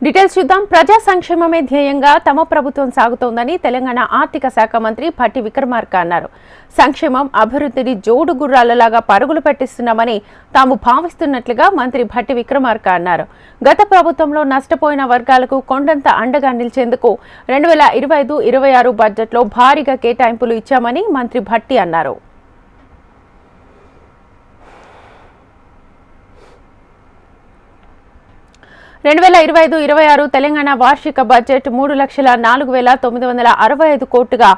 Details చూద్దాం. ప్రజా సంక్షేమమే ధ్యేయంగా తమ ప్రభుత్వం సాగుతోందని తెలంగాణ ఆర్థిక శాఖ మంత్రి భట్టి విక్రమార్క అన్నారు. సంక్షేమం, అభివృద్ధిని జోడు గుర్రాలలాగా పరుగులు పెట్టిస్తున్నామని తాము భావిస్తున్నట్లుగా మంత్రి భట్టి విక్రమార్క అన్నారు. గత ప్రభుత్వంలో నష్టపోయిన వర్గాలకు కొండంత అండగా నిలిచేందుకు 2025-26 బడ్జెట్లో భారీగా కేటాయింపులు ఇచ్చామని మంత్రి భట్టి అన్నారు. 2025-26 తెలంగాణ వార్షిక బడ్జెట్ 3,04,965 కోట్లుగా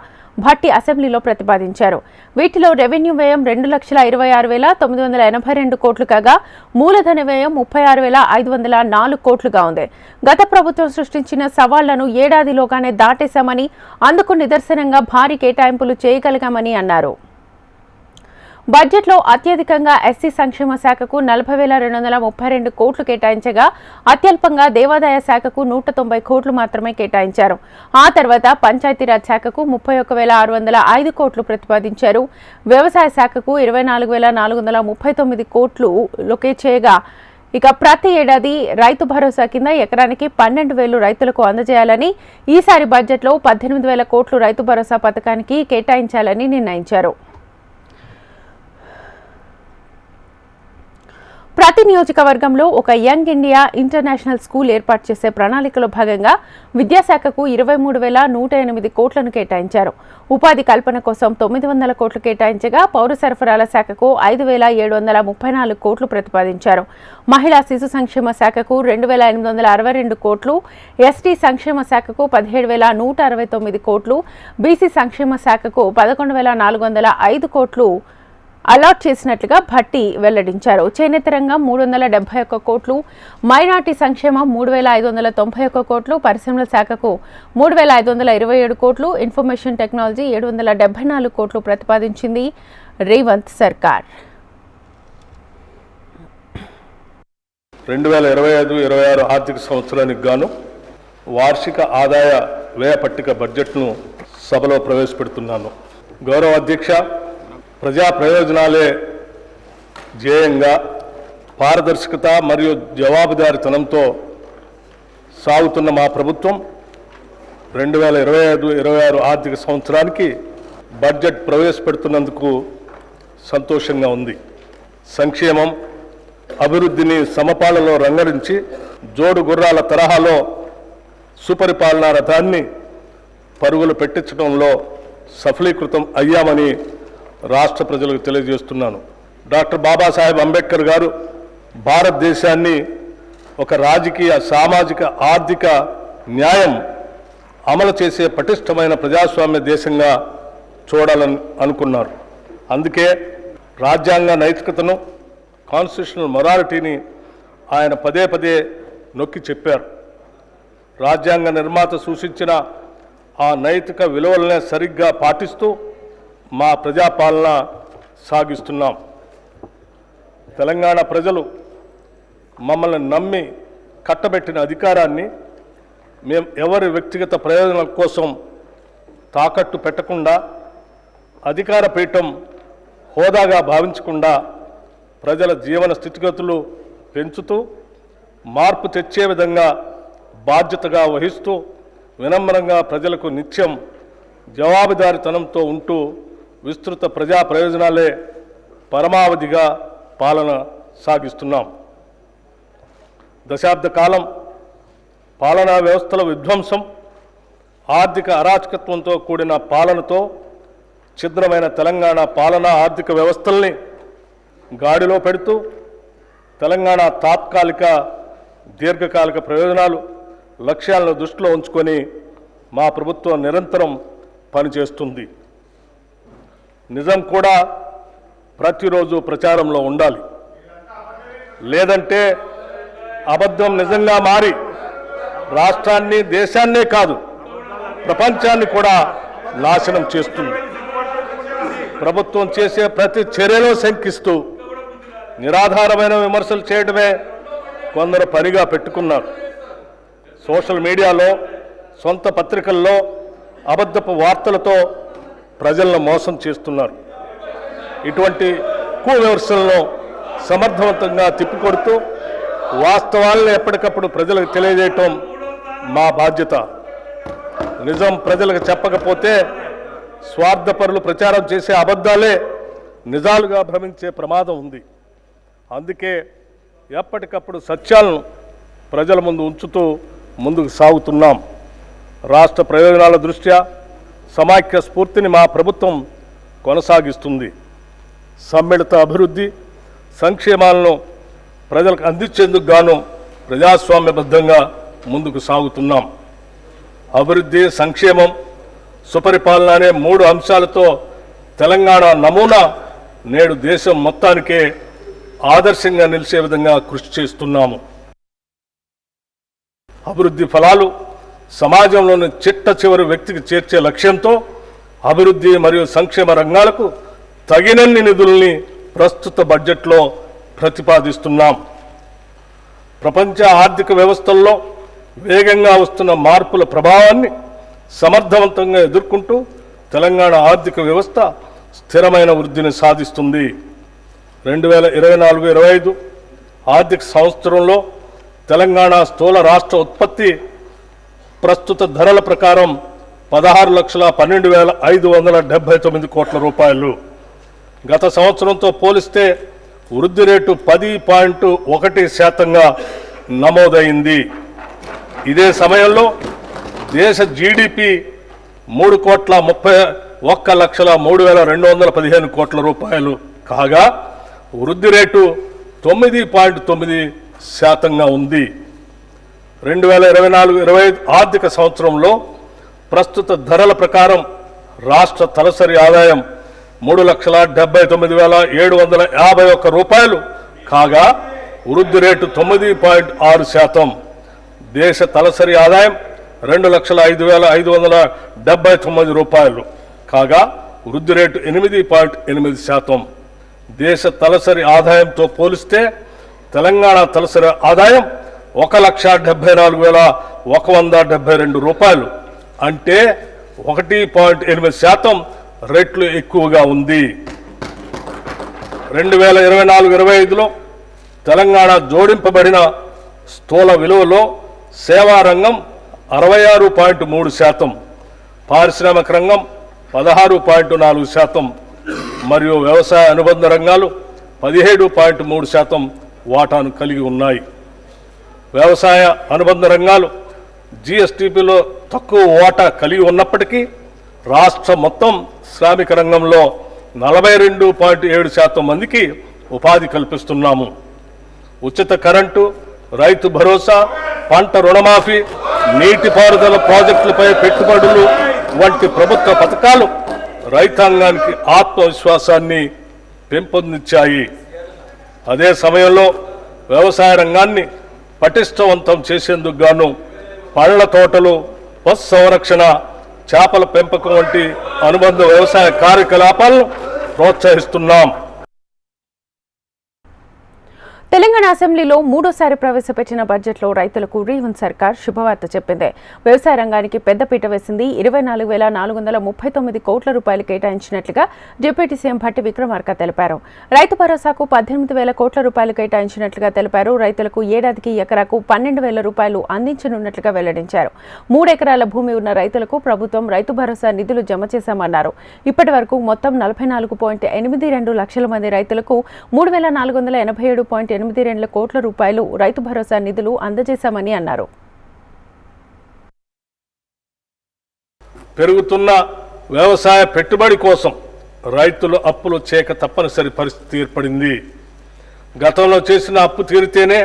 భట్టి అసెంబ్లీలో ప్రతిపాదించారు. వీటిలో రెవెన్యూ వ్యయం 2,26,982 కోట్లు కాగా మూలధన వ్యయం 36,504 కోట్లుగా ఉంది. గత ప్రభుత్వం సృష్టించిన సవాళ్లను ఏడాదిలోగానే దాటేశామని, అందుకు నిదర్శనంగా భారీ కేటాయింపులు చేయగలిగామని అన్నారు. బడ్జెట్లో అత్యధికంగా ఎస్సీ సంక్షేమ శాఖకు 40,232 కోట్లు కేటాయించగా అత్యల్పంగా దేవాదాయ శాఖకు 190 కోట్లు మాత్రమే కేటాయించారు. ఆ తర్వాత పంచాయతీరాజ్ శాఖకు 31,605 కోట్లు ప్రతిపాదించారు. వ్యవసాయ శాఖకు 24,439 కోట్లు లొకేట్ చేయగా ఇక ప్రతి ఏడాది రైతు భరోసా కింద ఎకరానికి 12,000 రైతులకు అందజేయాలని, ఈసారి బడ్జెట్లో 18,000 కోట్లు రైతు భరోసా పథకానికి కేటాయించాలని నిర్ణయించారు. ప్రతి నియోజకవర్గంలో ఒక యంగ్ ఇండియా ఇంటర్నేషనల్ స్కూల్ ఏర్పాటు చేసే ప్రణాళికలో భాగంగా విద్యాశాఖకు 23,108 కోట్లను కేటాయించారు. ఉపాధి కల్పన కోసం 900 కోట్లు కేటాయించగా పౌర సరఫరాల శాఖకు 5,734 కోట్లు ప్రతిపాదించారు. మహిళా శిశు సంక్షేమ శాఖకు 2,862 కోట్లు, ఎస్టీ సంక్షేమ శాఖకు 17,169 కోట్లు, బీసీ సంక్షేమ శాఖకు 11,405 కోట్లు అలాట్ చేసినట్లుగా భట్టి వెల్లడించారు. చేనేత రంగం 371 కోట్లు, మైనార్టీ సంక్షేమం 3,591 కోట్లు, పరిశ్రమల శాఖకు 3,527 కోట్లు, ఇన్ఫర్మేషన్ టెక్నాలజీ 774 కోట్లు ప్రతిపాదించింది రేవంత్ సర్కార్. 2025-26 ఆర్థిక సంవత్సరానికి గాను వార్షిక ఆదాయ వ్యయ పట్టిక బడ్జెట్ను సభలో ప్రవేశపెడుతున్నాను. గౌరవ అధ్యక్ష, ప్రజా ప్రయోజనాలే ధ్యేయంగా పారదర్శకత మరియు జవాబుదారీతనంతో సాగుతున్న మా ప్రభుత్వం 2025-26 ఆర్థిక సంవత్సరానికి బడ్జెట్ ప్రవేశపెడుతున్నందుకు సంతోషంగా ఉంది. సంక్షేమం, అభివృద్ధిని సమపాలలో రంగరించి జోడు గుర్రాల తరహాలో సుపరిపాలనా రథాన్ని పరుగులు పెట్టించడంలో సఫలీకృతం అయ్యామని రాష్ట్ర ప్రజలకు తెలియజేస్తున్నాను. డాక్టర్ బాబాసాహెబ్ అంబేద్కర్ గారు భారతదేశాన్ని ఒక రాజకీయ, సామాజిక, ఆర్థిక న్యాయం అమలు చేసే పటిష్టమైన ప్రజాస్వామ్య దేశంగా చూడాలని అనుకున్నారు. అందుకే రాజ్యాంగ నైతికతను, కాన్స్టిట్యూషనల్ మొరాలిటీని ఆయన పదే పదే నొక్కి చెప్పారు. రాజ్యాంగ నిర్మాత సూచించిన ఆ నైతిక విలువలనే సరిగ్గా పాటిస్తూ మా ప్రజాపాలన సాగిస్తున్నాం. తెలంగాణ ప్రజలు మమ్మల్ని నమ్మి కట్టబెట్టిన అధికారాన్ని మేము ఎవరి వ్యక్తిగత ప్రయోజనాల కోసం తాకట్టు పెట్టకుండా, అధికార పీఠం హోదాగా భావించకుండా ప్రజల జీవన స్థితిగతులు పెంచుతూ మార్పు తెచ్చే విధంగా బాధ్యతగా వహిస్తూ వినమ్రంగా ప్రజలకు నిత్యం జవాబుదారీతనంతో ఉంటూ విస్తృత ప్రజా ప్రయోజనాలే పరమావధిగా పాలన సాగిస్తున్నాం. దశాబ్ద కాలం పాలనా వ్యవస్థల విధ్వంసం, ఆర్థిక అరాచకత్వంతో కూడిన పాలనతో ఛిద్రమైన తెలంగాణ పాలనా ఆర్థిక వ్యవస్థల్ని గాడిలో పెడుతూ తెలంగాణ తాత్కాలిక, దీర్ఘకాలిక ప్రయోజనాలు, లక్ష్యాలను దృష్టిలో ఉంచుకొని మా ప్రభుత్వం నిరంతరం పనిచేస్తుంది. నిజం కూడా ప్రతిరోజు ప్రచారంలో ఉండాలి. లేదంటే అబద్ధం నిజంగా మారి రాష్ట్రాన్ని, దేశాన్నే కాదు ప్రపంచాన్ని కూడా నాశనం చేస్తుంది. ప్రభుత్వం చేసే ప్రతి చర్యలో శంకిస్తూ నిరాధారమైన విమర్శలు చేయడమే కొందరు పనిగా పెట్టుకున్నారు. సోషల్ మీడియాలో, సొంత పత్రికల్లో అబద్ధపు వార్తలతో ప్రజలను మోసం చేస్తున్నారు. ఇటువంటి విమర్శలను సమర్థవంతంగా తిప్పికొడుతూ వాస్తవాలను ఎప్పటికప్పుడు ప్రజలకు తెలియజేయటం మా బాధ్యత. నిజం ప్రజలకు చెప్పకపోతే స్వార్థపరులు ప్రచారం చేసే అబద్ధాలే నిజాలుగా భ్రమించే ప్రమాదం ఉంది. అందుకే ఎప్పటికప్పుడు సత్యాలను ప్రజల ముందు ఉంచుతూ ముందుకు సాగుతున్నాం. రాష్ట్ర ప్రయోజనాల దృష్ట్యా సమాఖ్య స్ఫూర్తిని మా ప్రభుత్వం కొనసాగిస్తుంది. సమ్మిళిత అభివృద్ధి సంక్షేమాలను ప్రజలకు అందించేందుకు గాను ప్రజాస్వామ్యబద్ధంగా ముందుకు సాగుతున్నాం. అభివృద్ధి, సంక్షేమం, సుపరిపాలన అనే 3 అంశాలతో తెలంగాణ నమూనా నేడు దేశం మొత్తానికే ఆదర్శంగా నిలిచే విధంగా కృషి చేస్తున్నాము. అభివృద్ధి ఫలాలు సమాజంలోని చిట్ట చివరి వ్యక్తికి చేర్చే లక్ష్యంతో అభివృద్ధి మరియు సంక్షేమ రంగాలకు తగినన్ని నిధుల్ని ప్రస్తుత బడ్జెట్లో ప్రతిపాదిస్తున్నాం. ప్రపంచ ఆర్థిక వ్యవస్థల్లో వేగంగా వస్తున్న మార్పుల ప్రభావాన్ని సమర్థవంతంగా ఎదుర్కొంటూ తెలంగాణ ఆర్థిక వ్యవస్థ స్థిరమైన వృద్ధిని సాధిస్తుంది. 2024-25 ఆర్థిక సంవత్సరంలో తెలంగాణ స్థూల రాష్ట్ర ఉత్పత్తి ప్రస్తుత ధరల ప్రకారం 16,12,579 కోట్ల రూపాయలు. గత సంవత్సరంతో పోలిస్తే వృద్ధి రేటు 10.1% నమోదైంది. ఇదే సమయంలో దేశ జీడిపి 3,31,03,215 కోట్ల రూపాయలు కాగా వృద్ధి రేటు 9.9% ఉంది. 2024-25 ఆర్థిక సంవత్సరంలో ప్రస్తుత ధరల ప్రకారం రాష్ట్ర తలసరి ఆదాయం 3,79,751 రూపాయలు కాగా వృద్ధి రేటు 9.6%. దేశ తలసరి ఆదాయం 2,05,579 రూపాయలు కాగా వృద్ధి రేటు 8.8%. దేశ తలసరి ఆదాయంతో పోలిస్తే తెలంగాణ తలసరి ఆదాయం 1,74,172 రూపాయలు, అంటే 1.8% రెట్లు ఎక్కువగా ఉంది. 2024-25లో తెలంగాణ జోడింపబడిన స్థూల విలువలో సేవా రంగం 66.3%, పారిశ్రామిక రంగం 16.4% మరియు వ్యవసాయ అనుబంధ రంగాలు 17.3% వాటాను కలిగి ఉన్నాయి. వ్యవసాయ అనుబంధ రంగాలు జీఎస్టీపీలో తక్కువ వాటా కలిగి ఉన్నప్పటికీ రాష్ట్ర మొత్తం శ్రామిక రంగంలో 42.7% మందికి ఉపాధి కల్పిస్తున్నాము. ఉచిత కరెంటు, రైతు భరోసా, పంట రుణమాఫీ, నీటిపారుదల ప్రాజెక్టులపై పెట్టుబడులు వంటి ప్రభుత్వ పథకాలు రైతాంగానికి ఆత్మవిశ్వాసాన్ని పెంపొందించాయి. అదే సమయంలో వ్యవసాయ రంగాన్ని పటిష్టవంతం చేసేందుకు గాను పళ్ల తోటలు, పశు సంరక్షణ, చేపల పెంపకం వంటి అనుబంధ వ్యవసాయ కార్యకలాపాలను ప్రోత్సహిస్తున్నాం. తెలంగాణ అసెంబ్లీలో 3వ ప్రవేశపెట్టిన బడ్జెట్లో రైతులకు రేవంత్ సర్కార్ శుభవార్త చెప్పింది. వ్యవసాయ రంగానికి పెద్దపీట వేసింది. 24,439 కోట్ల రూపాయలు కేటాయించినట్లుగా డిప్యూటీ సీఎం భట్టి విక్రమార్క తెలిపారు. రైతు భరోసాకు 18,000 కోట్ల రూపాయలు కేటాయించినట్లుగా తెలిపారు. రైతులకు ఏడాదికి ఎకరాకు 12,000 రూపాయలు అందించనున్నట్లుగా వెల్లడించారు. 3 ఎకరాల భూమి ఉన్న రైతులకు ప్రభుత్వం రైతు భరోసా నిధులు జమ చేశామన్నారు. ఇప్పటి వరకు మొత్తం 44.82 లక్షల మంది రైతులకు 3,487.82 కోట్ల రూపాయలు రైతు భరోసా నిధులు అందజేశామని అన్నారు. పెరుగుతున్న వ్యవసాయ పెట్టుబడి కోసం రైతులు అప్పులు చేయక తప్పనిసరి పరిస్థితి ఏర్పడింది. గతంలో చేసిన అప్పు తీరితేనే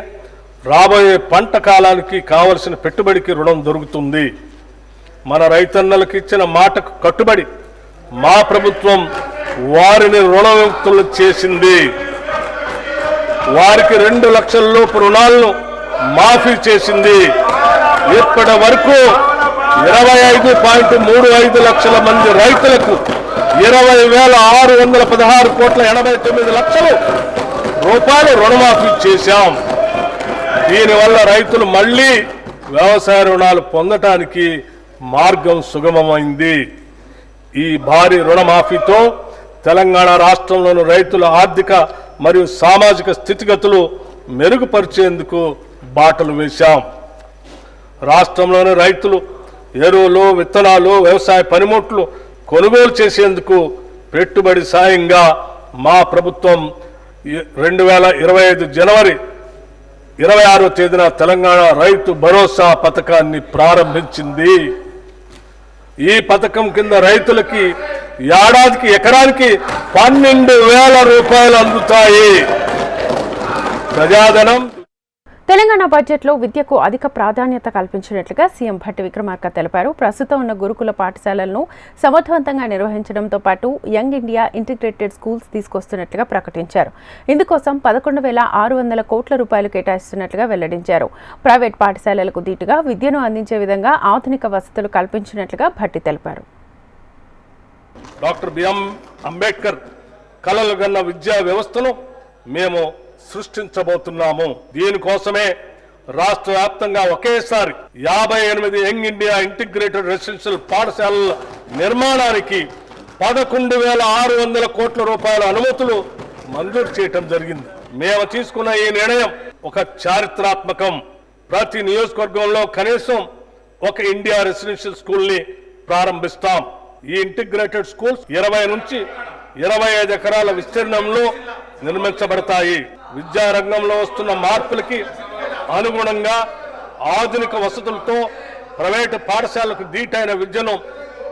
రాబోయే పంట కాలానికి కావలసిన పెట్టుబడికి రుణం దొరుకుతుంది. మన రైతన్నలకు ఇచ్చిన మాటకు కట్టుబడి మా ప్రభుత్వం వారిని రుణవిముక్తులు చేసింది. వారికి 2 లక్షల లోపు రుణాలను మాఫీ చేసింది. ఇప్పటి వరకు 25.35 లక్షల మంది రైతులకు 20,616.89 కోట్ల రూపాయలు రుణమాఫీ చేశాం. దీనివల్ల రైతులు మళ్లీ వ్యవసాయ రుణాలు పొందటానికి మార్గం సుగమమైంది. ఈ భారీ రుణమాఫీతో తెలంగాణ రాష్ట్రంలోని రైతుల ఆర్థిక మరియు సామాజిక స్థితిగతులు మెరుగుపరిచేందుకు బాటలు వేశాం. రాష్ట్రంలోని రైతులు ఎరువులు, విత్తనాలు, వ్యవసాయ పనిముట్లు కొనుగోలు చేసేందుకు పెట్టుబడి సాయంగా మా ప్రభుత్వం 2025 జనవరి 26వ తేదీన తెలంగాణ రైతు భరోసా పథకాన్ని ప్రారంభించింది. ఈ పథకం కింద రైతులకి ఏడాదికి ఎకరానికి 12,000 రూపాయలు అందుతాయి. ప్రజాధనం. తెలంగాణ బడ్జెట్లో విద్యకు అధిక ప్రాధాన్యత కల్పించినట్లుగా సీఎం భట్టి విక్రమార్క తెలిపారు. ప్రస్తుతం ఉన్న గురుకుల పాఠశాలలను సమర్థవంతంగా నిర్వహించడంతో పాటు యంగ్ ఇండియా ఇంటిగ్రేటెడ్ స్కూల్స్ తీసుకొస్తున్నట్లుగా ప్రకటించారు. ఇందుకోసం 11,600 కోట్ల రూపాయలు కేటాయిస్తున్నట్లుగా వెల్లడించారు. ప్రైవేట్ పాఠశాలలకు దీటుగా విద్యను అందించే విధంగా ఆధునిక వసతులు కల్పించినట్లుగా భట్టి తెలిపారు. డాక్టర్ బిఎం అంబేద్కర్ కలలు గన్న విద్యా వ్యవస్థను మేము సృష్టించబోతున్నాము. దీనికోసమే రాష్ట్ర వ్యాప్తంగా ఒకేసారి 58 యంగ్ ఇండియా ఇంటిగ్రేటెడ్ రెసిడెన్షియల్ పాఠశాలల నిర్మాణానికి 11,600 కోట్ల రూపాయల అనుమతులు మంజూరు చేయటం జరిగింది. మేము తీసుకున్న ఈ నిర్ణయం ఒక చారిత్రాత్మకం. ప్రతి నియోజకవర్గంలో కనీసం ఒక ఇండియా రెసిడెన్షియల్ స్కూల్ ని ప్రారంభిస్తాం. ఈ ఇంటిగ్రేటెడ్ స్కూల్స్ 20 నుంచి 25 ఎకరాల విస్తీర్ణంలో నిర్మించబడతాయి. విద్యా రంగంలో వస్తున్న మార్పులకి అనుగుణంగా ఆధునిక వసతులతో ప్రైవేటు పాఠశాలకు దీటైన విద్యను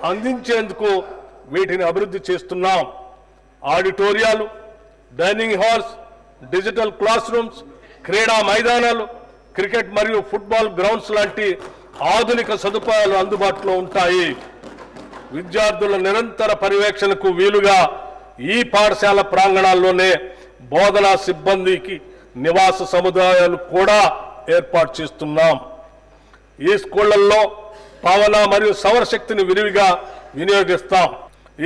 అందించేందుకు వీటిని అభివృద్ధి చేస్తున్నాం. ఆడిటోరియాలు, dining halls, digital class rooms, క్రీడా మైదానాలు, క్రికెట్ మరియు ఫుట్బాల్ గ్రౌండ్స్ లాంటి ఆధునిక సదుపాయాలు అందుబాటులో ఉంటాయి. విద్యార్థుల నిరంతర పర్యవేక్షణకు వీలుగా ఈ పాఠశాల ప్రాంగణాల్లోనే బోధనా సిబ్బందికి నివాస సముదాయాలు కూడా ఏర్పాటు చేస్తున్నాం. ఈ స్కూళ్లలో పవన మరియు సౌరశక్తిని విరివిగా వినియోగిస్తాం.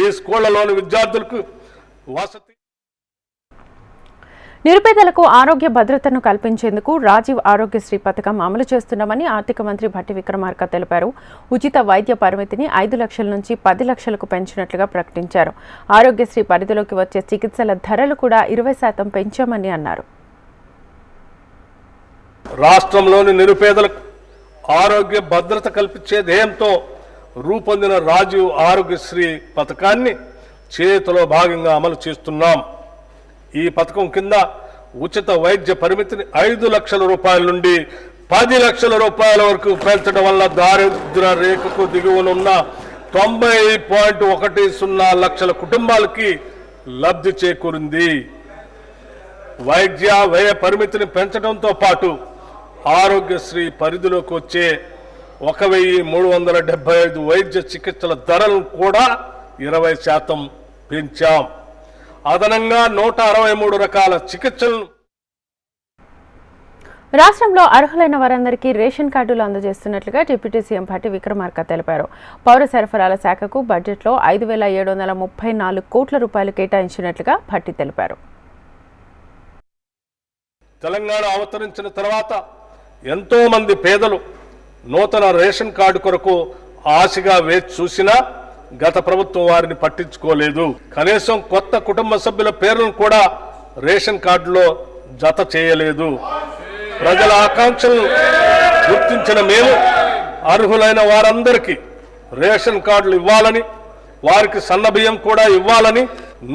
ఈ స్కూళ్లలోని విద్యార్థులకు వసతి. నిరుపేదలకు ఆరోగ్య భద్రతను కల్పించేందుకు రాజీవ్ ఆరోగ్యశ్రీ పథకం అమలు చేస్తున్నామని ఆర్థిక మంత్రి భట్టి విక్రమార్క తెలిపారు. ఉచిత వైద్య పరిమితిని 5 లక్షల నుంచి 10 లక్షలకు పెంచినట్లుగా ప్రకటించారు. ఆరోగ్యశ్రీ పరిధిలోకి వచ్చే చికిత్సల ధరలు కూడా 20% పెంచామని అన్నారు. రాష్ట్రంలోని నిరుపేదలకు ఆరోగ్య భద్రత కల్పించే ధ్యేయంతో రూపొందిన రాజీవ్ ఆరోగ్యశ్రీ పథకాన్ని చేతిలో భాగంగా అమలు చేస్తున్నాం. ఈ పథకం కింద ఉచిత వైద్య పరిమితిని 5 లక్షల రూపాయల నుండి 10 లక్షల రూపాయల వరకు పెంచడం వల్ల దారిద్ర్య రేఖకు దిగువనున్న 90.10 లక్షల కుటుంబాలకి లబ్ధి చేకూరింది. వైద్య వ్యయ పరిమితిని పెంచడంతో పాటు ఆరోగ్యశ్రీ పరిధిలోకి వచ్చే 1,375 వైద్య చికిత్సల ధరలను కూడా 20% పెంచాం. అదనంగా 163 రకాల చికిత్సలను. రాష్ట్రంలో అర్హులైన వారందరికీ రేషన్ కార్డులు అందజేస్తున్నట్లుగా డిప్యూటీ సీఎం భట్టి విక్రమార్క తెలిపారు. పౌర సరఫరాల శాఖకు బడ్జెట్లో 5,734 కోట్ల రూపాయలు కేటాయించినట్లుగా భట్టి తెలిపారు. తెలంగాణ అవతరించిన తర్వాత ఎంతో మంది పేదలు నూతన రేషన్ కార్డు కొరకు ఆశగా వేచి చూసినా గత ప్రభుత్వం వారిని పట్టించుకోలేదు. కనీసం కొత్త కుటుంబ సభ్యుల పేర్లను కూడా రేషన్ కార్డులో జత చేయలేదు. ప్రజల ఆకాంక్షలను గుర్తించిన మేము అర్హులైన వారందరికీ రేషన్ కార్డులు ఇవ్వాలని, వారికి సన్నబియ్యం కూడా ఇవ్వాలని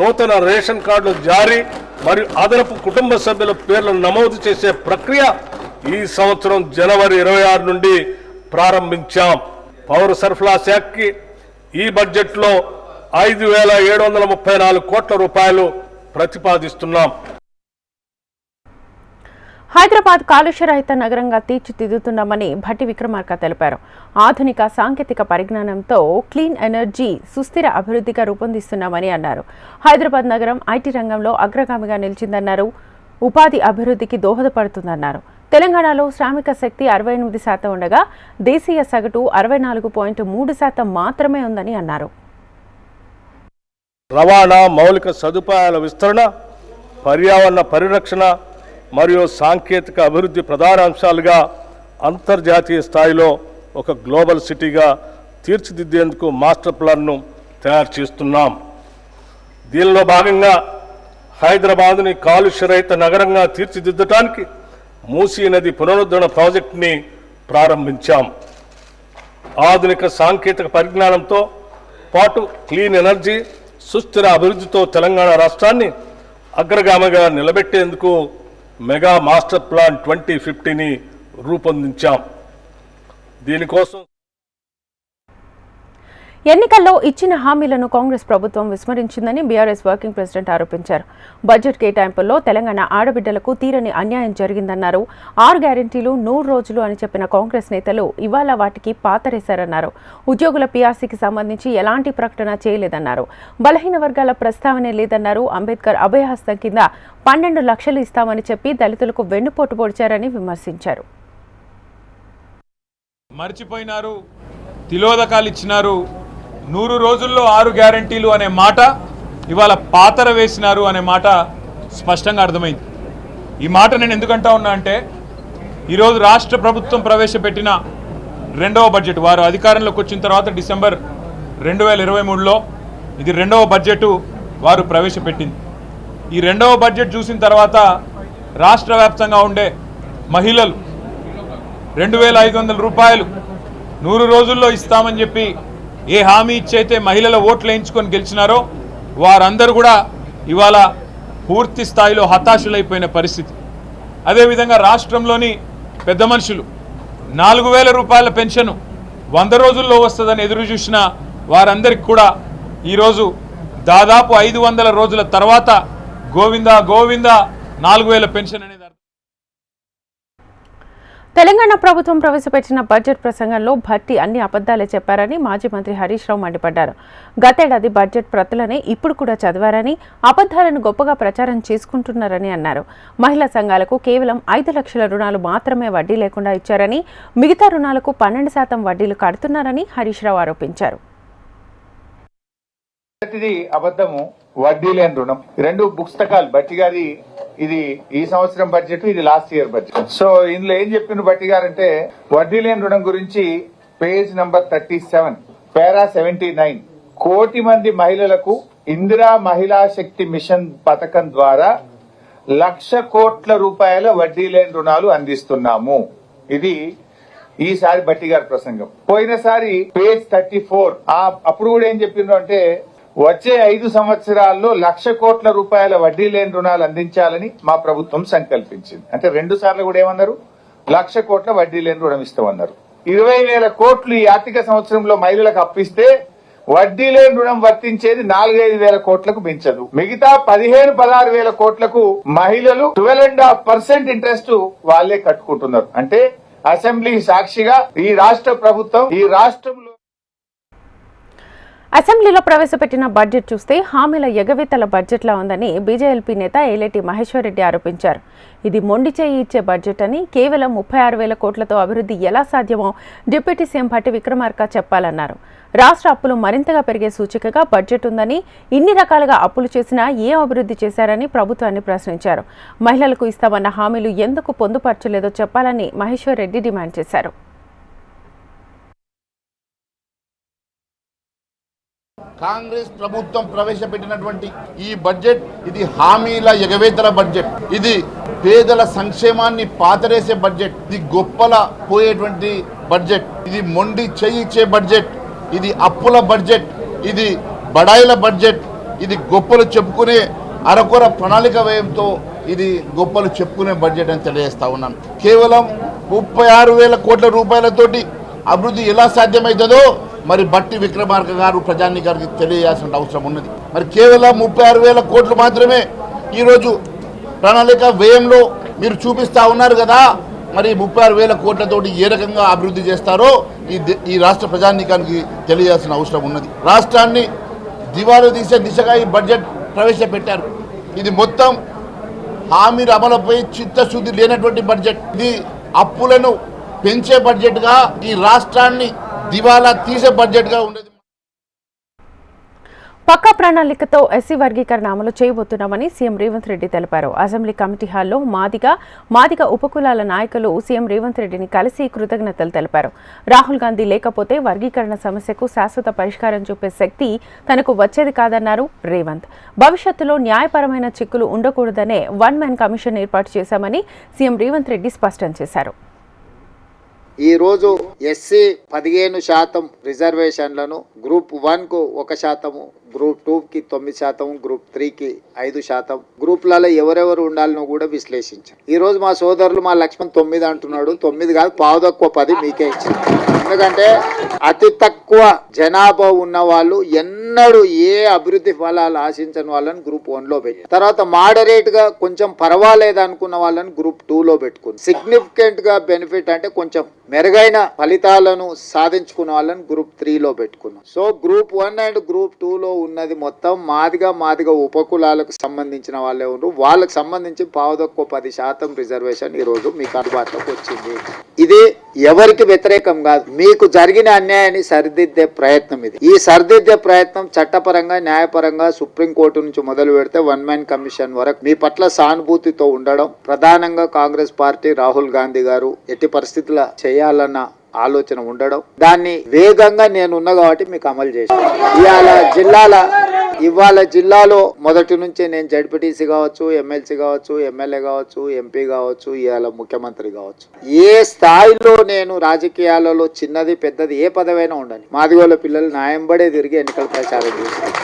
నూతన రేషన్ కార్డులు జారీ మరియు అదనపు కుటుంబ సభ్యుల పేర్లను నమోదు చేసే ప్రక్రియ ఈ సంవత్సరం జనవరి 26 నుండి ప్రారంభించాం. పౌర సరఫరా శాఖకి ఈ బడ్జెట్లో 5,734 కోట్ల రూపాయలు ప్రతిపాదిస్తున్నాం. హైదరాబాద్ కాలుష్యరహిత నగరంగా తీర్చిదిద్దుతున్నామని భట్టి విక్రమార్క తెలిపారు. ఆధునిక సాంకేతిక పరిజ్ఞానంతో క్లీన్ ఎనర్జీ సుస్థిర అభివృద్ధిగా రూపొందిస్తున్నామని అన్నారు. హైదరాబాద్ నగరం ఐటీ రంగంలో అగ్రగామిగా నిలిచిందన్నారు. ఉపాధి అభివృద్ధికి దోహదపడుతుందన్నారు. తెలంగాణలో శ్రామిక శక్తి 68% ఉండగా దేశీయ సగటు 64.3% మాత్రమే ఉందని అన్నారు. రవాణా, మౌలిక సదుపాయాల విస్తరణ, పర్యావరణ పరిరక్షణ మరియు సాంకేతిక అభివృద్ధి ప్రధాన అంశాలుగా అంతర్జాతీయ స్థాయిలో ఒక గ్లోబల్ సిటీగా తీర్చిదిద్దేందుకు మాస్టర్ ప్లాన్ను తయారు చేస్తున్నాం. దీనిలో భాగంగా హైదరాబాద్ని కాలుష్యరహిత నగరంగా తీర్చిదిద్దడానికి మూసీ నది పునరుద్ధరణ ప్రాజెక్టుని ప్రారంభించాం. ఆధునిక సాంకేతిక పరిజ్ఞానంతో పాటు క్లీన్ ఎనర్జీ, సుస్థిర అభివృద్ధితో తెలంగాణ రాష్ట్రాన్ని అగ్రగామిగా నిలబెట్టేందుకు మెగా మాస్టర్ ప్లాన్ 2050ని రూపొందించాం. దీనికోసం ఎన్నికల్లో ఇచ్చిన హామీలను కాంగ్రెస్ ప్రభుత్వం విస్మరించిందని బీఆర్ఎస్ వర్కింగ్ ప్రెసిడెంట్ ఆరోపించారు. బడ్జెట్ కేటాయింపుల్లో తెలంగాణ ఆడబిడ్డలకు తీరని అన్యాయం జరిగిందన్నారు. 6 గ్యారెంటీలు 100 రోజులు అని చెప్పిన కాంగ్రెస్ నేతలు ఇవాళ వాటికి పాతరేశారన్నారు. ఉద్యోగుల పీఆర్సీకి సంబంధించి ఎలాంటి ప్రకటన చేయలేదన్నారు. బలహీన వర్గాల ప్రస్తావనే లేదన్నారు. అంబేద్కర్ అభయహస్తం కింద 12 లక్షలు ఇస్తామని చెప్పి దళితులకు వెన్నుపోటు పొడిచారని విమర్శించారు. మర్చిపోయినారు, తిలోదకాలు ఇచ్చినారు. 100 రోజుల్లో 6 గ్యారంటీలు అనే మాట ఇవాళ పాతర వేసినారు అనే మాట స్పష్టంగా అర్థమైంది. ఈ మాట నేను ఎందుకంటా ఉన్నా అంటే ఈరోజు రాష్ట్ర ప్రభుత్వం ప్రవేశపెట్టిన 2వ బడ్జెట్, వారు అధికారంలోకి వచ్చిన తర్వాత డిసెంబర్ 2023లో ఇది 2వ బడ్జెట్ వారు ప్రవేశపెట్టింది. ఈ 2వ బడ్జెట్ చూసిన తర్వాత రాష్ట్ర వ్యాప్తంగా ఉండే మహిళలు 2500 రూపాయలు 100 రోజుల్లో ఇస్తామని చెప్పి ఏ హామీ ఇచ్చైతే మహిళల ఓట్లు వేయించుకొని గెలిచినారో వారందరూ కూడా ఇవాళ పూర్తి స్థాయిలో హతాశులైపోయిన పరిస్థితి. అదేవిధంగా రాష్ట్రంలోని పెద్ద మనుషులు 4000 రూపాయల పెన్షన్ 100 రోజుల్లో వస్తుందని ఎదురు చూసిన వారందరికీ కూడా ఈరోజు దాదాపు 500 రోజుల తర్వాత గోవిందా గోవిందా 4000 పెన్షన్ అనేది. తెలంగాణ ప్రభుత్వం ప్రవేశపెట్టిన బడ్జెట్ ప్రసంగంలో భట్టి అన్ని అబద్దాలే చెప్పారని మాజీ మంత్రి హరీష్ రావు మండిపడ్డారు. గతేడాది బడ్జెట్ ప్రతులనే ఇప్పుడు కూడా చదివారని, అబద్దాలను గొప్పగా ప్రచారం చేసుకుంటున్నారని అన్నారు. మహిళా సంఘాలకు కేవలం 5 లక్షల రుణాలు మాత్రమే వడ్డీ లేకుండా ఇచ్చారని, మిగతా రుణాలకు 12% వడ్డీలు కడుతున్నారని హరీష్ రావు ఆరోపించారు. అబద్ధము, వడ్డీ లేని రుణం, 2 పుస్తకాలు. బట్టి గారి ఇది ఈ సంవత్సరం బడ్జెట్, ఇది లాస్ట్ ఇయర్ బడ్జెట్. సో ఇందులో ఏం చెప్పిన బట్టి గారు అంటే వడ్డీ లేని రుణం గురించి పేజ్ నంబర్ 37 పారా 79 కోటి మంది మహిళలకు ఇందిరా మహిళా శక్తి మిషన్ పథకం ద్వారా 1,00,000 కోట్ల రూపాయల వడ్డీ లేని రుణాలు అందిస్తున్నాము. ఇది ఈసారి బట్టి గారి ప్రసంగం. పోయినసారి పేజ్ 34 అప్పుడు కూడా ఏం చెప్పిండ్రు అంటే వచ్చే 5 సంవత్సరాల్లో 1,00,000 కోట్ల రూపాయల వడ్డీ లేని రుణాలు అందించాలని మా ప్రభుత్వం సంకల్పించింది. అంటే 2 సార్లు కూడా ఏమన్నారు, 1,00,000 కోట్ల వడ్డీ లేని రుణం ఇస్తామన్నారు. 20,000 కోట్లు ఈ ఆర్థిక సంవత్సరంలో మహిళలకు అప్పిస్తే వడ్డీ లేని రుణం వర్తించేది 4-5 కోట్లకు మించదు. మిగతా 15-16 కోట్లకు మహిళలు 12.5% ఇంట్రెస్ట్ వాళ్లే కట్టుకుంటున్నారు. అంటే అసెంబ్లీ సాక్షిగా ఈ రాష్ట్ర ప్రభుత్వం ఈ రాష్ట్రంలో అసెంబ్లీలో ప్రవేశపెట్టిన బడ్జెట్ చూస్తే హామీల ఎగవేతల బడ్జెట్లా ఉందని బీజేఎల్పీ నేత ఏలేటి మహేశ్వర్ రెడ్డి ఆరోపించారు. ఇది మొండి చేయి ఇచ్చే బడ్జెట్ అని, కేవలం 36,000 కోట్లతో అభివృద్ధి ఎలా సాధ్యమో డిప్యూటీ సీఎం భట్టి విక్రమార్క చెప్పాలన్నారు. రాష్ట్ర అప్పులు మరింతగా పెరిగే సూచికగా బడ్జెట్ ఉందని, ఇన్ని రకాలుగా అప్పులు చేసినా ఏం అభివృద్ధి చేశారని ప్రభుత్వాన్ని ప్రశ్నించారు. మహిళలకు ఇస్తామన్న హామీలు ఎందుకు పొందుపరచలేదో చెప్పాలని మహేశ్వర్ రెడ్డి డిమాండ్ చేశారు. కాంగ్రెస్ ప్రభుత్వం ప్రవేశపెట్టినటువంటి ఈ బడ్జెట్ ఇది హామీల ఎగవేతల బడ్జెట్, ఇది పేదల సంక్షేమాన్ని పాతరేసే బడ్జెట్, ఇది గొప్పల పోయేటువంటి బడ్జెట్, ఇది మొండి చేయిచ్చే బడ్జెట్, ఇది అప్పుల బడ్జెట్, ఇది బడాయిల బడ్జెట్, ఇది గొప్పలు చెప్పుకునే అరకొర ప్రణాళిక వ్యయంతో ఇది గొప్పలు చెప్పుకునే బడ్జెట్ అని తెలియజేస్తా ఉన్నాను. కేవలం 36,000 కోట్ల రూపాయలతోటి అభివృద్ధి ఎలా సాధ్యమవుతుందో మరి బట్టి విక్రమార్క గారు ప్రజానీకానికి తెలియజేయాల్సిన అవసరం ఉన్నది. మరి కేవలం 36,000 కోట్లు మాత్రమే ఈరోజు ప్రణాళిక వ్యయంలో మీరు చూపిస్తా ఉన్నారు కదా. మరి 36,000 కోట్లతోటి ఏ రకంగా అభివృద్ధి చేస్తారో ఈ రాష్ట్ర ప్రజానీకానికి తెలియాల్సిన అవసరం ఉన్నది. రాష్ట్రాన్ని దివాలా తీసే దిశగా ఈ బడ్జెట్ ప్రవేశపెట్టారు. ఇది మొత్తం హామీల అమలుపై చిత్తశుద్ధి లేనటువంటి బడ్జెట్, ఇది అప్పులను పెంచే బడ్జెట్గా, ఈ రాష్ట్రాన్ని దివాలా తీసే బడ్జెట్గా ఉండేది. పక్కా ప్రణాళికతో ఎస్సీ వర్గీకరణ అమలు చేయబోతున్నామని సీఎం రేవంత్ రెడ్డి తెలిపారు. అసెంబ్లీ కమిటీ హాల్లో మాదిగ ఉపకులాల నాయకులు సీఎం రేవంత్ రెడ్డిని కలిసి కృతజ్ఞతలు తెలిపారు. రాహుల్ గాంధీ లేకపోతే వర్గీకరణ సమస్యకు శాశ్వత పరిష్కారం చూపే శక్తి తనకు వచ్చేది కాదన్నారు రేవంత్. భవిష్యత్తులో న్యాయపరమైన చిక్కులు ఉండకూడదనే వన్ మ్యాన్ కమిషన్ ఏర్పాటు చేశామని సీఎం రేవంత్ రెడ్డి స్పష్టం చేశారు. ఈ రోజు ఎస్సీ 15% రిజర్వేషన్లను గ్రూప్ 1కు 1%, గ్రూప్ 2కి 9%, గ్రూప్ 3కి 5%, గ్రూప్లలో ఎవరెవరు ఉండాలనో కూడా విశ్లేషించాం. ఈ రోజు మా సోదరులు మా లక్ష్మణ్ 9 అంటున్నాడు. 9 కాదు, పావు తక్కువ 10 మీకే ఇచ్చారు. ఎందుకంటే అతి తక్కువ జనాభా ఉన్న వాళ్ళు ఎన్నడూ ఏ అభివృద్ధి ఫలాలు ఆశించని వాళ్ళని గ్రూప్ 1లో పెట్టి, తర్వాత మోడరేట్ గా కొంచెం పర్వాలేదు అనుకున్న వాళ్ళని గ్రూప్ 2లో పెట్టుకుని, సిగ్నిఫికెంట్ గా బెనిఫిట్ అంటే కొంచెం మెరుగైన ఫలితాలను సాధించుకున్న వాళ్ళని గ్రూప్ 3లో పెట్టుకున్నాం. సో గ్రూప్ 1 అండ్ గ్రూప్ 2లో ఉన్నది మొత్తం మాదిగ ఉపకులాలకు సంబంధించిన వాళ్ళే ఉన్నారు. వాళ్ళకి సంబంధించి పావు తక్కువ 10% రిజర్వేషన్ ఈ రోజు మీకు అందుబాటులోకి వచ్చింది. ఇది ఎవరికి వ్యతిరేకం కాదు, మీకు జరిగిన అన్యాయాన్ని సరిదిద్దే ప్రయత్నం ఇది. ఈ సరిదిద్దే ప్రయత్నం చట్టపరంగా న్యాయపరంగా సుప్రీంకోర్టు నుంచి మొదలు పెడితే వన్ మ్యాన్ కమిషన్ వరకు మీ పట్ల సానుభూతితో ఉండడం, ప్రధానంగా కాంగ్రెస్ పార్టీ రాహుల్ గాంధీ గారు ఎట్టి పరిస్థితుల్లో చేయాలన్న ఆలోచన ఉండడం, దాన్ని వేగంగా నేనున్నా కాబట్టి మీకు అమలు చేశాను. ఇవాళ జిల్లాలో మొదటి నుంచి నేను జడ్పీటీసీ కావచ్చు, ఎమ్మెల్సీ కావచ్చు, ఎమ్మెల్యే కావచ్చు, ఎంపీ కావచ్చు, ఇవాళ ముఖ్యమంత్రి కావచ్చు, ఏ స్థాయిలో నేను రాజకీయాలలో చిన్నది పెద్దది ఏ పదవైనా ఉండని మాదిగోళ్ళ పిల్లలు న్యాయంబడే తిరిగి ఎన్నికల ప్రచారం చేస్తారు.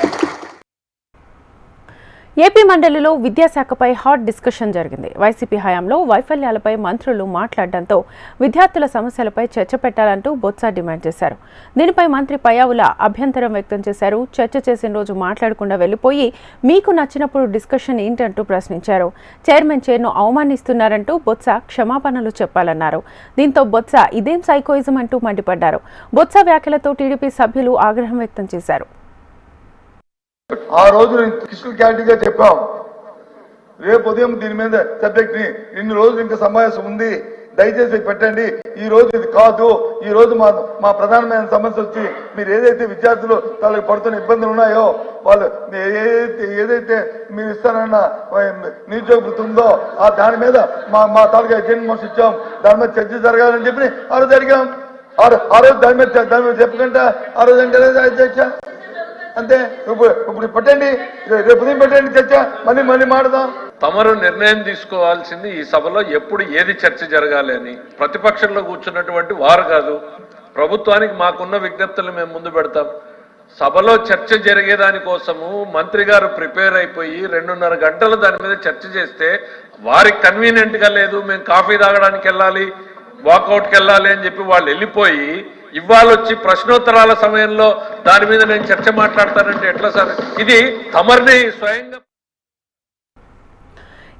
ఏపీ మండలిలో విద్యాశాఖపై హాట్ డిస్కషన్ జరిగింది. వైసీపీ హయాంలో వైఫల్యాలపై మంత్రులు మాట్లాడడంతో విద్యార్థుల సమస్యలపై చర్చ పెట్టాలంటూ బొత్స డిమాండ్ చేశారు. దీనిపై మంత్రి పయ్యావుల అభ్యంతరం వ్యక్తం చేశారు. చర్చ చేసిన రోజు మాట్లాడకుండా వెళ్లిపోయి మీకు నచ్చినప్పుడు డిస్కషన్ ఏంటంటూ ప్రశ్నించారు. చైర్మన్ చైర్ను అవమానిస్తున్నారంటూ బొత్స క్షమాపణలు చెప్పాలన్నారు. దీంతో బొత్స ఇదేం సైకోయిజం అంటూ మండిపడ్డారు. బొత్స వ్యాఖ్యలతో టీడీపీ సభ్యులు ఆగ్రహం వ్యక్తం చేశారు. ఆ రోజు క్రిస్టల్ క్లారిటీగా చెప్పాం, రేపు ఉదయం దీని మీద సబ్జెక్ట్ ని ఇన్ని రోజులు ఇంకా సమావేశం ఉంది, దయచేసి పెట్టండి. ఈ రోజు ఇది కాదు, ఈ రోజు మా ప్రధానమైన సమస్య వచ్చి మీరు ఏదైతే విద్యార్థులు వాళ్ళకి పడుతున్న ఇబ్బందులు ఉన్నాయో, వాళ్ళు ఏదైతే మీరు ఇస్తానన్న నిరుద్యోగ వృత్తి ఉందో ఆ దాని మీద మా తాలూకా ఎజెంట్ మోసం ఇచ్చాం, దాని మీద చర్చ జరగాలని చెప్పి ఆ రోజు అడిగాం. ఆ రోజు దాని మీద చెప్పకుండా ఆ రోజు అంటే అధ్యక్ష అంతే. ఇప్పుడు పెట్టండి, రేపు పెట్టండి చర్చ, మళ్ళీ మాడదాం. తమరు నిర్ణయం తీసుకోవాల్సింది ఈ సభలో ఎప్పుడు ఏది చర్చ జరగాలి అని. ప్రతిపక్షంలో కూర్చున్నటువంటి వారు కాదు, ప్రభుత్వానికి మాకున్న విజ్ఞప్తులు మేము ముందు పెడతాం. సభలో చర్చ జరిగేదానికోసము మంత్రి గారు ప్రిపేర్ అయిపోయి 2.5 గంటలు దాని మీద చర్చ చేస్తే వారికి కన్వీనియంట్ గా లేదు, మేము కాఫీ తాగడానికి వెళ్ళాలి, వాకౌట్కి వెళ్ళాలి అని చెప్పి వాళ్ళు వెళ్ళిపోయి ఇవాళ వచ్చి ప్రశ్నోత్తరాల సమయంలో దాని మీద నేను చర్చ మాట్లాడతానంటే ఎట్లా సార్? ఇది తమరిని స్వయంగా.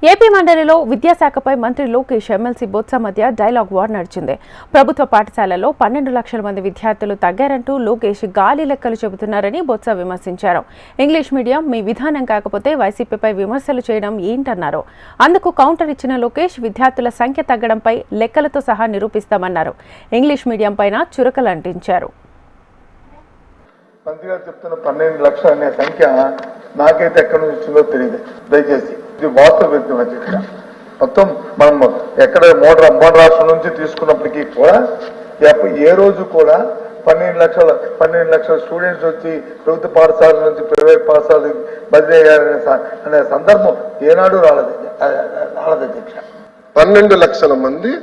ఏపీ మండలిలో విద్యాశాఖపై మంత్రి లోకేష్, ఎమ్మెల్సీ బొత్స మధ్య డైలాగ్ వార్ నడిచింది. ప్రభుత్వ పాఠశాలల్లో 12 లక్షల మంది విద్యార్థులు తగ్గారంటూ లోకేష్ గాలి లెక్కలు చెబుతున్నారని బొత్స విమర్శించారు. ఇంగ్లీష్ మీడియం మీ విధానం కాకపోతే వైసీపీపై విమర్శలు చేయడం ఏంటన్నారు. అందుకు కౌంటర్ ఇచ్చిన లోకేష్ విద్యార్థుల సంఖ్య తగ్గడంపై లెక్కలతో సహా నిరూపిస్తామన్నారు. ఇంగ్లీష్ మీడియం పైన చురకలు అంటించారు. మంత్రి గారు చెప్తున్న 12 లక్షలు అనే సంఖ్య నాకైతే ఎక్కడి నుంచి వచ్చిందో తెలియదు. దయచేసి ఇది వాస్తవ వ్యక్తం అధ్యక్ష. మొత్తం మనం ఎక్కడ మోడల్ రాష్ట్రం నుంచి తీసుకున్నప్పటికీ కూడా ఏ రోజు కూడా 12 లక్షల స్టూడెంట్స్ వచ్చి ప్రభుత్వ పాఠశాల నుంచి ప్రైవేట్ పాఠశాల బదిలీ అనే సందర్భం ఏనాడు రాలేదు అధ్యక్ష. 12 లక్షల మంది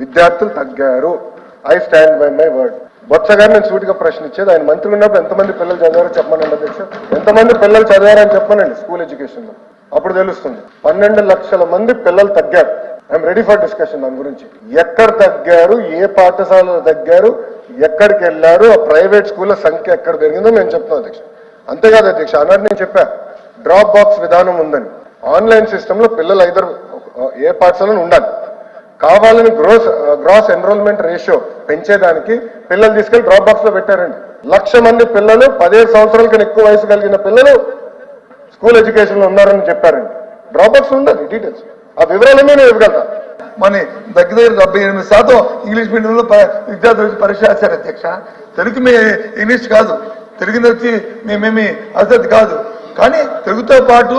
విద్యార్థులు తగ్గారు. I stand by my word. Botcha గారు నేను సూటిగా ప్రశ్న ఇచ్చేది, ఆయన మంత్రులు ఉన్నప్పుడు ఎంతమంది పిల్లలు చదివారో చెప్పమనండి అధ్యక్ష. ఎంతమంది పిల్లలు చదివారని చెప్పమనండి స్కూల్ ఎడ్యుకేషన్ లో, అప్పుడు తెలుస్తుంది. 12 లక్షల మంది పిల్లలు తగ్గారు. ఐఎమ్ రెడీ ఫర్ డిస్కషన్ దాని గురించి. ఎక్కడ తగ్గారు, ఏ పాఠశాలలో తగ్గారు, ఎక్కడికి వెళ్ళారు, ఆ ప్రైవేట్ స్కూళ్ళ సంఖ్య ఎక్కడ పెరిగిందో మేము చెప్తాం అధ్యక్ష. అంతేకాదు అధ్యక్ష, అన్నట్టు నేను చెప్పా డ్రాప్ బాక్స్ విధానం ఉందని. ఆన్లైన్ సిస్టమ్ లో పిల్లలు ఏ పాఠశాలలో ఉండాలి, కావాలని గ్రాస్ ఎన్రోల్మెంట్ రేషియో పెంచేదానికి పిల్లలు తీసుకెళ్లి డ్రాప్ బాక్స్ లో పెట్టారండి. 1,00,000 మంది పిల్లలు 15 సంవత్సరాల కన్నా ఎక్కువ వయసు కలిగిన పిల్లలు స్కూల్ ఎడ్యుకేషన్ లో ఉన్నారని చెప్పారండి. డ్రాప్ బాక్స్ ఉండదు, డీటెయిల్స్ ఆ వివరాలనే నేను ఇవ్వగలుగుతా. మన దగ్గర 78% ఇంగ్లీష్ మీడియంలో విద్యార్థులు పరీక్ష రాశారు అధ్యక్ష. తెలుగు ఇంగ్లీష్ కాదు, తెలుగుని వచ్చి మేమేమి అసలు కాదు. కానీ తెలుగుతో పాటు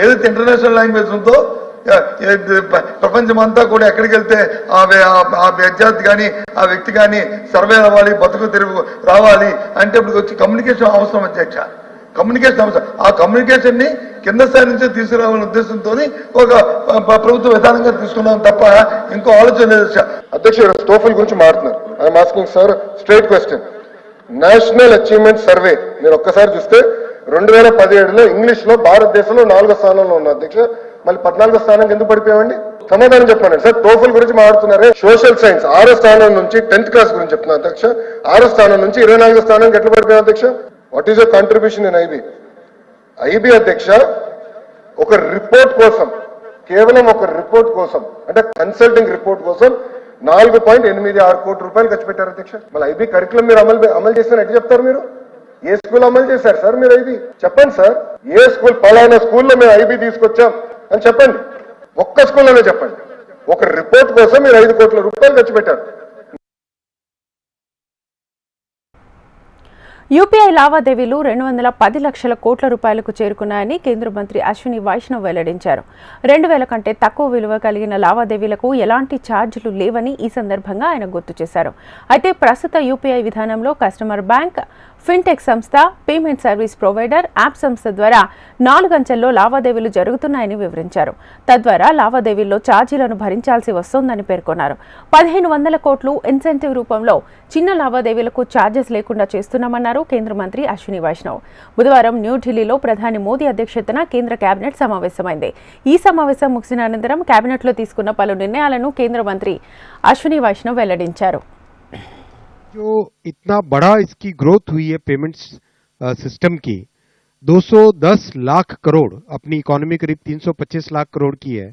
ఏదైతే ఇంటర్నేషనల్ లాంగ్వేజ్ ఉందో ప్రపంచం అంతా కూడా ఎక్కడికి వెళ్తే ఆ విద్యార్థి కానీ ఆ వ్యక్తి కానీ సర్వే అవ్వాలి, బతుకు తెరుగు రావాలి అంటే ఇప్పుడు వచ్చి కమ్యూనికేషన్ అవసరం అధ్యక్ష. కమ్యూనికేషన్ అవసరం. ఆ కమ్యూనికేషన్ ని కింద స్థాయి నుంచే తీసుకురావాలనే ఉద్దేశంతో ఒక ప్రభుత్వ విధానంగా తీసుకున్నాం తప్ప ఇంకో ఆలోచన లేదు. అధ్యక్ష టోఫల్ గురించి మాట్లాడుతున్నారు. I'm asking sir straight question. National achievement survey మీరు ఒక్కసారి చూస్తే 2017లో ఇంగ్లీష్ లో భారతదేశంలో 4వ స్థానంలో ఉన్న అధ్యక్ష, మళ్ళీ 14వ స్థానానికి ఎందుకు పడిపోయామండి? సమాధానం చెప్పండి సార్. టోఫల్ గురించి మాట్లాడుతున్నారే, సోషల్ సైన్స్ 6వ స్థానం నుంచి 10th క్లాస్ గురించి చెప్తున్నా అధ్యక్ష, 6వ స్థానం నుంచి 24వ స్థానానికి ఎట్లా పడిపోయాం అధ్యక్ష? What is your contribution in IB? IB అధ్యక్ష ఒక రిపోర్ట్ కోసం, కేవలం ఒక రిపోర్ట్ కోసం అంటే కన్సల్టింగ్ రిపోర్ట్ కోసం 4.86 కోట్ల రూపాయలు ఖర్చు పెట్టారు అధ్యక్ష. మళ్ళీ ఐబీ కరికులం మీరు అమలు చేస్తారని ఎట్లా చెప్తారు? మీరు ఏ స్కూల్ అమలు చేశారు సార్ మీరు ఐబీ? చెప్పండి సార్. ఏ స్కూల్ పలానా స్కూల్లో మేము ఐబీ తీసుకొచ్చాం అని చెప్పండి. ఒక్క స్కూల్లోనే చెప్పండి. ఒక రిపోర్ట్ కోసం మీరు 5 కోట్ల రూపాయలు ఖర్చు పెట్టారు. యూపీఐ లావాదేవీలు 210 లక్షల కోట్ల రూపాయలకు చేరుకున్నాయని కేంద్ర మంత్రి అశ్విని వైష్ణవ్ వెల్లడించారు. 2000 కంటే తక్కువ విలువ కలిగిన లావాదేవీలకు ఎలాంటి ఛార్జీలు లేవని ఈ సందర్భంగా ఆయన గుర్తు చేశారు. అయితే ప్రస్తుత యూపీఐ విధానంలో కస్టమర్ బ్యాంక్, ఫిన్టెక్ సంస్థ, పేమెంట్ సర్వీస్ ప్రొవైడర్, యాప్ సంస్థ ద్వారా 4 అంచెల్లో లావాదేవీలు జరుగుతున్నాయని వివరించారు. తద్వారా లావాదేవీల్లో ఛార్జీలను భరించాల్సి వస్తోందని పేర్కొన్నారు. 1500 కోట్లు ఇన్సెంటివ్ రూపంలో చిన్న లావాదేవీలకు ఛార్జెస్ లేకుండా చేస్తున్నామన్నారు కేంద్ర మంత్రి అశ్విని వైష్ణవ్. బుధవారం న్యూఢిల్లీలో ప్రధాని మోదీ అధ్యక్షతన కేంద్ర కేబినెట్ సమావేశమైంది. ఈ సమావేశం ముగిసిన అనంతరం కేబినెట్లో తీసుకున్న పలు నిర్ణయాలను కేంద్ర మంత్రి అశ్విని వైష్ణవ్ వెల్లడించారు. जो इतना बड़ा इसकी ग्रोथ हुई है पेमेंट्स सिस्टम की, 210 लाख करोड़, अपनी इकोनॉमी करीब 325 लाख करोड़ की है,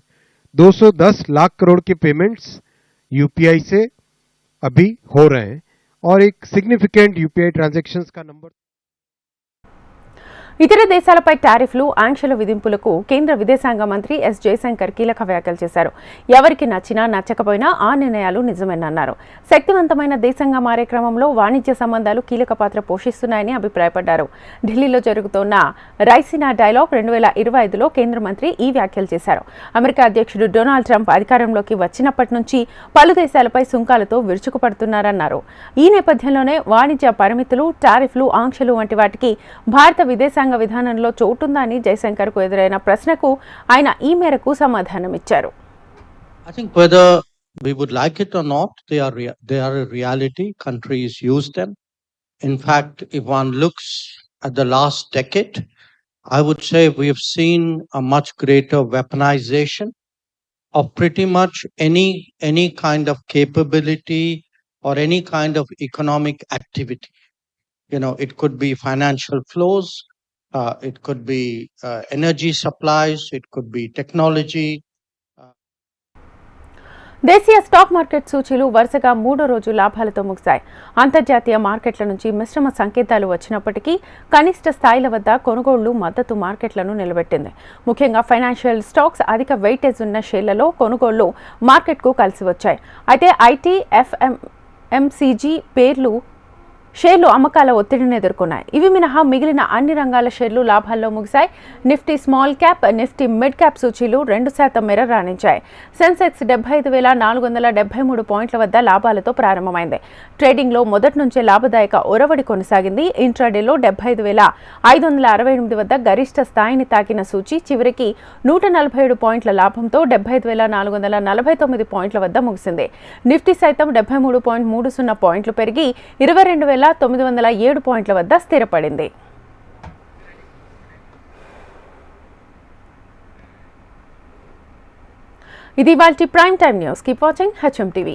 210 लाख करोड़ के पेमेंट्स यूपीआई से अभी हो रहे हैं और एक सिग्निफिकेंट यूपीआई ट्रांजैक्शंस का नंबर. ఇతర దేశాలపై టారిఫ్లు, ఆంక్షల విధింపులకు కేంద్ర విదేశాంగ మంత్రి ఎస్ జయశంకర్ కీలక వ్యాఖ్యలు చేశారు. ఎవరికి నచ్చినా నచ్చకపోయినా ఆ నిర్ణయాలు నిజమేనన్నారు. శక్తివంతమైన దేశంగా మారే క్రమంలో వాణిజ్య సంబంధాలు కీలక పాత్ర పోషిస్తున్నాయని అభిప్రాయపడ్డారు. ఢిల్లీలో జరుగుతున్న రైసినా డైలాగ్ 2025లో కేంద్ర మంత్రి ఈ వ్యాఖ్యలు చేశారు. అమెరికా అధ్యక్షుడు డొనాల్డ్ ట్రంప్ అధికారంలోకి వచ్చినప్పటి నుంచి పలు దేశాలపై సుంకాలతో విరుచుకుపడుతున్నారన్నారు. ఈ నేపథ్యంలోనే వాణిజ్య పరిమితులు, టారిఫ్లు, ఆంక్షలు వంటి వాటికి భారత విదేశాంగ విధానంలో చోటుందని జయశంకర్ కు ఎదురైన ప్రశ్నకు ఆయన ఈ మేరకు సమాధానమిచ్చారు. I think whether we would like it or not, they are a reality. Countries use them. In fact, if one looks at the last decade, I would say we have seen a much greater weaponization of pretty much any kind of capability or any kind of economic activity. You know, it could be financial flows, it could be energy supplies, it could be technology. దేశీయ stock market సూచీలు వరుసగా 3వ రోజు లాభాలతో ముగిశాయి. అంతర్జాతీయ మార్కెట్ల నుంచి మిశ్రమ సంకేతాలు వచ్చినప్పటికీ కనిష్ట స్థాయిల వద్ద కొనుగోళ్లు మద్దతు మార్కెట్లను నిలబెట్టింది. ముఖ్యంగా ఫైనాన్షియల్ స్టాక్స్ అధిక వెయిటేజ్ ఉన్న షేర్లలో కొనుగోళ్లు మార్కెట్కు కలిసి వచ్చాయి. అయితే ఐటీ, ఎఫ్ఎంసీజీ షేర్లు అమ్మకాల ఒత్తిడిని ఎదుర్కొన్నాయి. ఇవి మినహా మిగిలిన అన్ని రంగాల షేర్లు లాభాల్లో ముగిశాయి. Nifty small cap, Nifty mid cap సూచీలు 2% మేర రాణించాయి. సెన్సెక్స్ 75,473 పాయింట్ల వద్ద లాభాలతో ప్రారంభమైంది. ట్రేడింగ్లో మొదటి నుంచే లాభదాయక ఒరవడి కొనసాగింది. ఇంట్రాడేలో 75,568 వద్ద గరిష్ట స్థాయిని తాకిన సూచీ చివరికి 147 పాయింట్ల లాభంతో 75,449 పాయింట్ల వద్ద ముగిసింది. నిఫ్టీ సైతం 73.30 పాయింట్లు పెరిగి 22,907 పాయింట్ల వద్ద స్థిరపడింది. ఇది ఇవాల్టి prime time news. Keep watching HM TV.